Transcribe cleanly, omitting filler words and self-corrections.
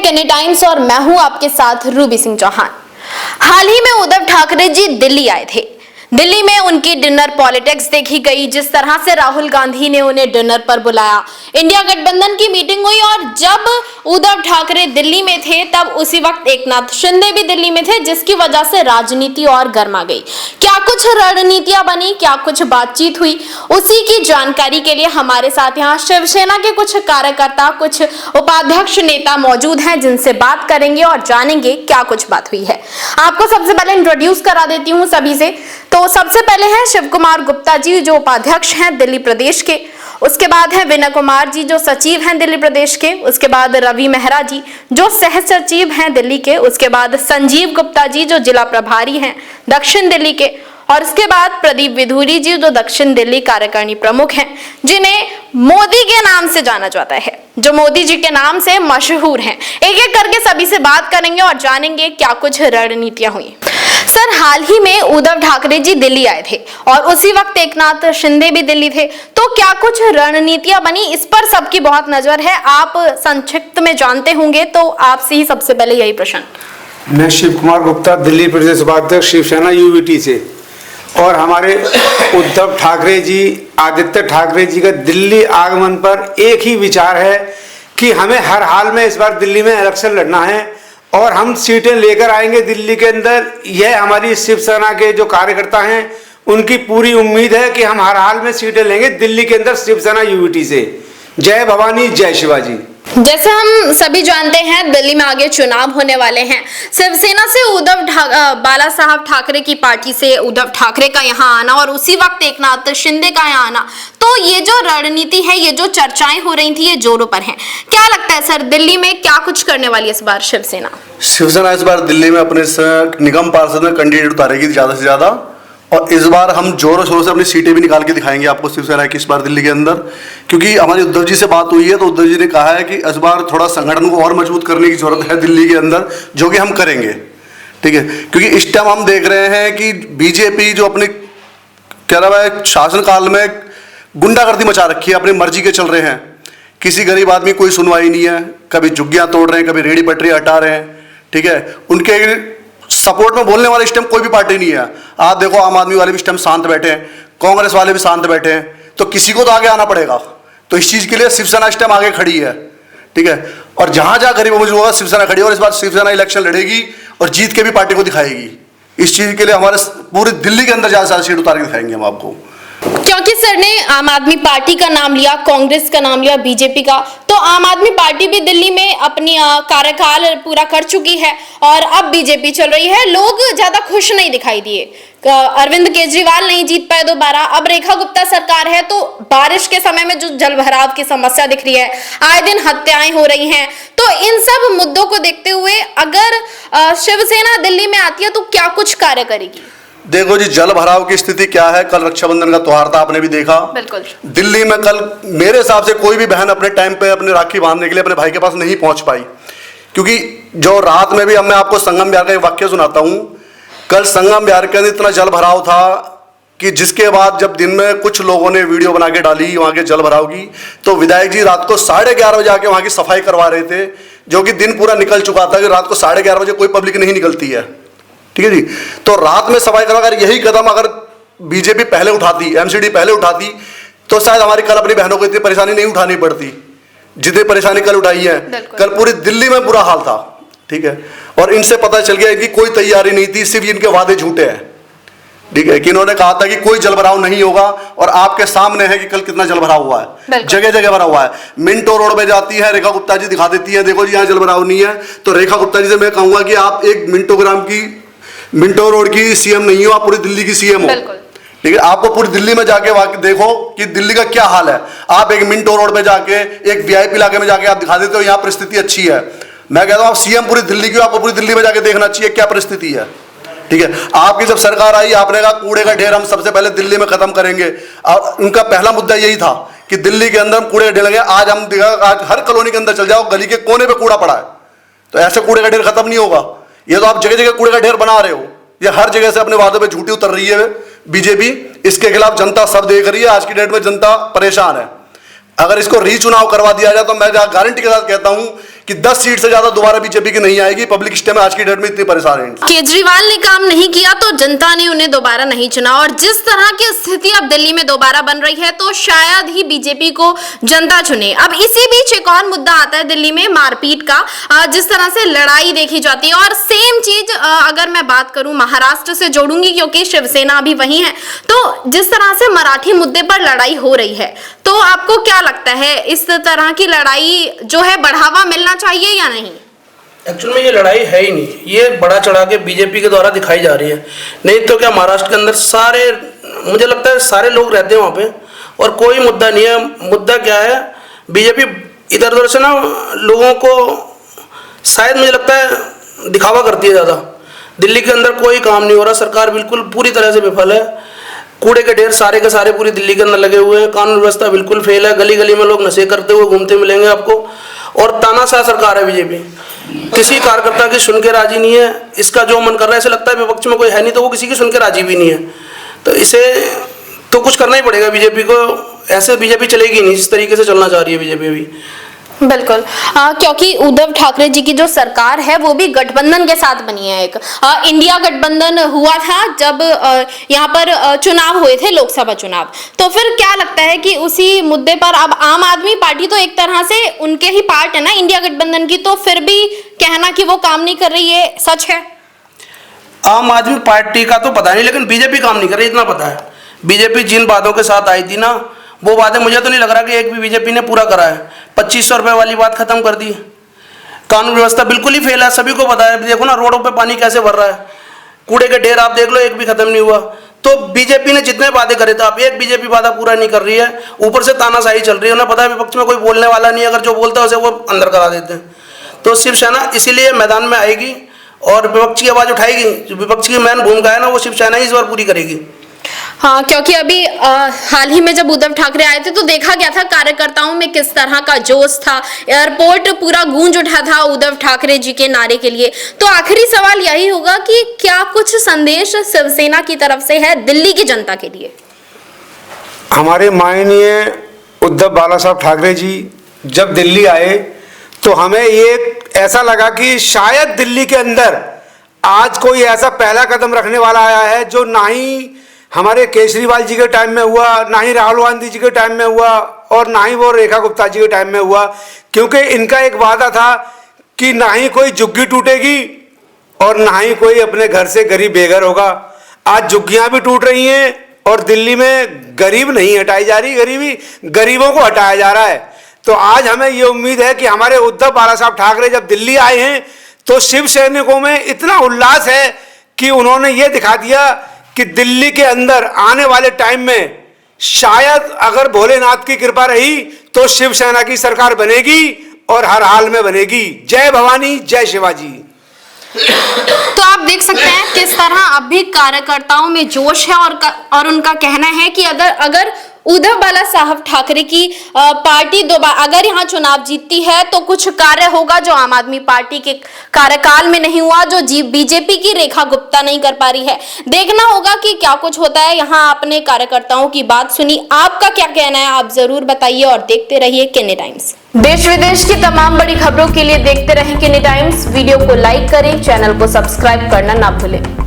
Any times और मैं हूं आपके साथ रूबी सिंह चौहान। हाल ही में उद्धव ठाकरे जी दिल्ली आए थे। दिल्ली में उनकी डिनर पॉलिटिक्स देखी गई। जिस तरह से राहुल गांधी ने उन्हें डिनर पर बुलाया, इंडिया गठबंधन की मीटिंग हुई और जब उद्धव ठाकरे दिल्ली में थे तब उसी वक्त एकनाथ शिंदे भी दिल्ली में थे, जिसकी वजह से राजनीति और गर्मा गई। क्या कुछ रणनीतियां बनी, क्या कुछ बातचीत हुई, उसी की जानकारी के लिए हमारे साथ यहाँ शिवसेना के कुछ कार्यकर्ता, कुछ उपाध्यक्ष नेता मौजूद हैं, जिनसे बात करेंगे और जानेंगे क्या कुछ बात हुई है। आपको सबसे पहले इंट्रोड्यूस करा देती हूँ सभी से। तो सबसे पहले हैं शिव कुमार गुप्ता जी, जो उपाध्यक्ष हैं दिल्ली प्रदेश के। उसके बाद है विनय कुमार जी, जो सचिव हैं दिल्ली प्रदेश के। उसके बाद रवि मेहरा जी, जो सह सचिव हैं दिल्ली के। उसके बाद संजीव गुप्ता जी, जो जिला प्रभारी हैं दक्षिण दिल्ली के। और उसके बाद प्रदीप विधूरी जी, जो दक्षिण दिल्ली कार्यकारिणी प्रमुख हैं, जिन्हें मोदी के नाम से जाना जाता है, जो मोदी जी के नाम से मशहूर हैं। एक एक करके सभी से बात करेंगे और जानेंगे क्या कुछ रणनीतियां हुई। सर, हाल ही में उद्धव ठाकरे जी दिल्ली आए थे और उसी वक्त एकनाथ शिंदे भी दिल्ली थे, तो क्या कुछ रणनीतियां बनी, इस पर सबकी बहुत नजर है। आप संक्षिप्त में जानते होंगे, तो आपसे ही सबसे पहले यही प्रश्न। मैं शिव कुमार गुप्ता, दिल्ली प्रदेश उपाध्यक्ष शिवसेना यूवीटी से। और हमारे उद्धव ठाकरे जी, आदित्य ठाकरे जी का दिल्ली आगमन पर एक ही विचार है कि हमें हर हाल में इस बार दिल्ली में इलेक्शन लड़ना है और हम सीटें लेकर आएंगे दिल्ली के अंदर। यह हमारी शिवसेना के जो कार्यकर्ता हैं उनकी पूरी उम्मीद है कि हम हर हाल में सीटें लेंगे दिल्ली के अंदर शिवसेना यूवीटी से। जय भवानी, जय शिवाजी। जैसे हम सभी जानते हैं, दिल्ली में आगे चुनाव होने वाले हैं। शिवसेना से बाला साहब ठाकरे की पार्टी से उद्धव ठाकरे का यहाँ आना और उसी वक्त एकनाथ शिंदे का यहाँ आना, तो ये जो रणनीति है, ये जो चर्चाएं हो रही थी, ये जोरों पर हैं। क्या लगता है सर, दिल्ली में क्या कुछ करने वाली है इस बार शिवसेना? शिवसेना इस बार दिल्ली में अपने निगम पार्षद में कैंडिडेट उतारेगी ज्यादा से ज्यादा, और इस बार हम जोरों शोरों से अपनी सीटें भी निकाल के दिखाएंगे आपको शिवसेना की इस बार दिल्ली के अंदर। क्योंकि हमारी उद्धव जी से बात हुई है तो उद्धव जी ने कहा है कि इस बार थोड़ा संगठन को और मजबूत करने की जरूरत है दिल्ली के अंदर, जो कि हम करेंगे। ठीक है, क्योंकि इस टाइम हम देख रहे हैं कि बीजेपी जो अपने कह रहा है शासनकाल में गुंडागर्दी मचा रखी है, अपनी मर्जी के चल रहे हैं। किसी गरीब आदमी कोई सुनवाई नहीं है, कभी झुग्गियां तोड़ रहे हैं, कभी रेहड़ी पटरी हटा रहे हैं। ठीक है, उनके सपोर्ट में बोलने वाले इस टाइम कोई भी पार्टी नहीं है। आप देखो, आम आदमी वाले भी इस टाइम शांत बैठे हैं, कांग्रेस वाले भी शांत बैठे हैं, तो किसी को तो आगे आना पड़ेगा। तो इस चीज के लिए शिवसेना इस टाइम आगे खड़ी है। ठीक है, और जहां जहां गरीब मजबूर होगा शिवसेना खड़ी है, और इस बार शिवसेना इलेक्शन लड़ेगी और जीत के भी पार्टी को दिखाएगी। इस चीज के लिए हमारे पूरी दिल्ली के अंदर ज्यादा से ज्यादा सीट उतार के दिखाएंगे हम आपको। क्योंकि सर ने आम आदमी पार्टी का नाम लिया, कांग्रेस का नाम लिया, बीजेपी का, तो आम आदमी पार्टी भी दिल्ली में अपनी कार्यकाल पूरा कर चुकी है और अब बीजेपी चल रही है। लोग ज्यादा खुश नहीं दिखाई दिए। अरविंद केजरीवाल नहीं जीत पाए दोबारा। अब रेखा गुप्ता सरकार है, तो बारिश के समय में जो जल भराव की समस्या दिख रही है, आए दिन हत्याएं हो रही हैं, तो इन सब मुद्दों को देखते हुए अगर शिवसेना दिल्ली में आती है तो क्या कुछ कार्य करेगी? देखो जी, जल भराव की स्थिति क्या है। कल रक्षाबंधन का त्योहार था, आपने भी देखा। बिल्कुल। दिल्ली में कल मेरे हिसाब से कोई भी बहन अपने टाइम पे अपने राखी बांधने के लिए अपने भाई के पास नहीं पहुंच पाई, क्योंकि जो रात में भी अब मैं आपको संगम बिहार का एक वाक्य सुनाता हूं। कल संगम बिहार के अंदर इतना जल भराव था कि जिसके बाद जब दिन में कुछ लोगों ने वीडियो बना के डाली वहां के जल भराव की, तो विधायक जी रात को 11:30 बजे आके वहां की सफाई करवा रहे थे, जो कि दिन पूरा निकल चुका था कि रात को 11:30 बजे कोई पब्लिक नहीं निकलती है। ठीक है जी, तो रात में सफाई करवा, अगर यही कदम अगर बीजेपी पहले उठाती, एमसीडी पहले उठाती, तो शायद हमारी कल अपनी बहनों को इतनी परेशानी नहीं उठानी पड़ती जितनी परेशाानी कल उठाई है। कल पूरी दिल्ली में बुरा हाल था। ठीक है, और इनसे पता चल गया कि कोई तैयारी नहीं थी, सिर्फ इनके वादे झूठे हैं। ठीक है, कि इन्होंने कहा था कि कोई जलभराव नहीं होगा, और आपके सामने है कि कल कितना जलभराव हुआ है, जगह जगह भरा हुआ है। मिंटो रोड पे जाती है, रेखा गुप्ता जी दिखा देती है, देखो जी यहाँ जलभराव नहीं है। तो रेखा गुप्ता जी से मैं कहूंगा कि आप एक मिंटो रोड की सीएम नहीं हो, आप पूरी दिल्ली की सीएम हो। ठीक है, आपको पूरी दिल्ली में जाके देखो कि दिल्ली का क्या हाल है। आप एक मिंटो रोड पे जाके, एक वीआईपी इलाके में जाके आप दिखा देते हो यहाँ परिस्थिति अच्छी है। मैं कहता हूँ आप सीएम पूरी दिल्ली की, आपको पूरी दिल्ली में जाके देखना चाहिए क्या परिस्थिति है। ठीक है, आपकी जब सरकार आई, आपने कहा कूड़े का ढेर हम सबसे पहले दिल्ली में खत्म करेंगे, और उनका पहला मुद्दा यही था कि दिल्ली के अंदर कूड़े का ढेर लगे। आज हम आज हर कॉलोनी के अंदर चल जाओ, गली के कोने पे कूड़ा पड़ा है, तो ऐसे कूड़े का ढेर खत्म नहीं होगा। ये तो आप जगह जगह कूड़े का ढेर बना रहे हो, ये हर जगह से अपने वादों पे झूठी उतर रही है बीजेपी। इसके खिलाफ जनता सब देख रही है, आज की डेट में जनता परेशान है। अगर इसको रीचुनाव करवा दिया जाए तो मैं गारंटी के साथ कहता हूं कि 10 सीट से ज्यादा दोबारा बीजेपी की नहीं आएगी। पब्लिक इस टाइम आज की डेट में इतनी परेशान है। केजरीवाल ने काम नहीं किया तो जनता ने उन्हें दोबारा नहीं चुना, और जिस तरह की स्थिति अब दिल्ली में दोबारा बन रही है तो शायद ही बीजेपी को जनता चुने। अब इसी बीच एक और मुद्दा आता है दिल्ली में मारपीट का, जिस तरह से लड़ाई देखी जाती है। और सेम चीज अगर मैं बात करूं महाराष्ट्र से जोड़ूंगी, क्योंकि शिवसेना अभी वही है, तो जिस तरह से मराठी मुद्दे पर लड़ाई हो रही है, तो आपको क्या लगता है इस तरह की लड़ाई जो है बढ़ावा मिलना चाहिए या नहीं? एक्चुअल में ये लड़ाई है ही नहीं, ये बड़ा चढ़ा के बीजेपी के द्वारा दिखाई जा रही है। नहीं तो क्या महाराष्ट्र के अंदर सारे, मुझे लगता है सारे लोग रहते हैं वहाँ पे और कोई मुद्दा नहीं है। मुद्दा क्या है, बीजेपी इधर उधर से ना लोगों को शायद मुझे लगता है दिखावा करती है ज़्यादा। दिल्ली के अंदर कोई काम नहीं हो रहा, सरकार बिल्कुल पूरी तरह से विफल है। कूड़े के ढेर सारे के सारे पूरी दिल्ली के अंदर लगे हुए हैं, कानून व्यवस्था बिल्कुल फेल है, गली गली में लोग नशे करते हुए घूमते मिलेंगे आपको, और तानाशाह सरकार है बीजेपी। किसी कार्यकर्ता की सुन के राजी नहीं है, इसका जो मन कर रहा है, ऐसे लगता है विपक्ष में कोई है नहीं तो वो किसी की सुन के राजी भी नहीं है। तो इसे तो कुछ करना ही पड़ेगा बीजेपी को, ऐसे बीजेपी चलेगी नहीं जिस तरीके से चलना चाह रही है बीजेपी अभी। बिल्कुल, क्योंकि उद्धव ठाकरे जी की जो सरकार है वो भी गठबंधन के साथ बनी है। एक इंडिया गठबंधन हुआ था जब यहाँ पर चुनाव हुए थे, लोकसभा चुनाव। तो फिर क्या लगता है कि उसी मुद्दे पर अब आम आदमी पार्टी तो एक तरह से उनके ही पार्ट है ना इंडिया गठबंधन की, तो फिर भी कहना कि वो काम नहीं कर रही है सच है? आम आदमी पार्टी का तो पता नहीं, लेकिन बीजेपी काम नहीं कर रही इतना पता है। बीजेपी जिन बातों के साथ आई थी ना, वो बातें मुझे तो नहीं लग रहा कि एक भी बीजेपी ने पूरा करा है। 2500 रुपए वाली बात खत्म कर दी, कानून व्यवस्था बिल्कुल ही फेल है, सभी को पता है। देखो ना रोडों पे पानी कैसे भर रहा है, कूड़े के ढेर आप देख लो, एक भी खत्म नहीं हुआ। तो बीजेपी ने जितने वादे करे थे, आप एक बीजेपी वादा पूरा नहीं कर रही है, ऊपर से तानाशाही चल रही है। उन्हें पता है विपक्ष में कोई बोलने वाला नहीं है, अगर जो बोलता है उसे वो अंदर करा देते हैं। तो शिवसेना इसीलिए मैदान में आएगी और विपक्ष की आवाज उठाएगी। जो विपक्ष की मेन भूमिका है ना, वो शिवसेना ही इस बार पूरी करेगी। हाँ, क्योंकि अभी हाल ही में जब उद्धव ठाकरे आए थे तो देखा गया था कार्यकर्ताओं में किस तरह का जोश था, एयरपोर्ट पूरा गूंज उठा था उद्धव ठाकरे जी के नारे के लिए। तो आखिरी सवाल यही होगा कि क्या कुछ संदेश शिवसेना की तरफ से है दिल्ली की जनता के लिए? हमारे माननीय उद्धव बाला साहब ठाकरे जी जब दिल्ली आए तो हमें ये ऐसा लगा कि शायद दिल्ली के अंदर आज कोई ऐसा पहला कदम रखने वाला आया है जो ना ही हमारे केजरीवाल जी के टाइम में हुआ, ना ही राहुल गांधी जी के टाइम में हुआ, और ना ही वो रेखा गुप्ता जी के टाइम में हुआ। क्योंकि इनका एक वादा था कि ना ही कोई झुग्गी टूटेगी और ना ही कोई अपने घर से गरीब बेघर होगा। आज झुग्गियां भी टूट रही हैं और दिल्ली में गरीब नहीं हटाई जा रही, गरीबों को हटाया जा रहा है। तो आज हमें ये उम्मीद है कि हमारे उद्धव बाला साहब ठाकरे जब दिल्ली आए हैं तो शिव सैनिकों में इतना उल्लास है कि उन्होंने ये दिखा दिया कि दिल्ली के अंदर आने वाले टाइम में शायद अगर भोलेनाथ की कृपा रही तो शिवसेना की सरकार बनेगी और हर हाल में बनेगी। जय भवानी, जय शिवाजी। तो आप देख सकते हैं किस तरह अब भी कार्यकर्ताओं में जोश है और उनका कहना है कि अगर उद्धव बाला साहब ठाकरे की पार्टी दोबारा अगर यहाँ चुनाव जीतती है तो कुछ कार्य होगा जो आम आदमी पार्टी के कार्यकाल में नहीं हुआ, जो बीजेपी की रेखा गुप्ता नहीं कर पा रही है। देखना होगा कि क्या कुछ होता है। यहाँ आपने कार्यकर्ताओं की बात सुनी, आपका क्या कहना है आप जरूर बताइए और देखते रहिए केनी टाइम्स। देश विदेश की तमाम बड़ी खबरों के लिए देखते रहें केनी टाइम्स। वीडियो को लाइक करें, चैनल को सब्सक्राइब करना ना भूलें।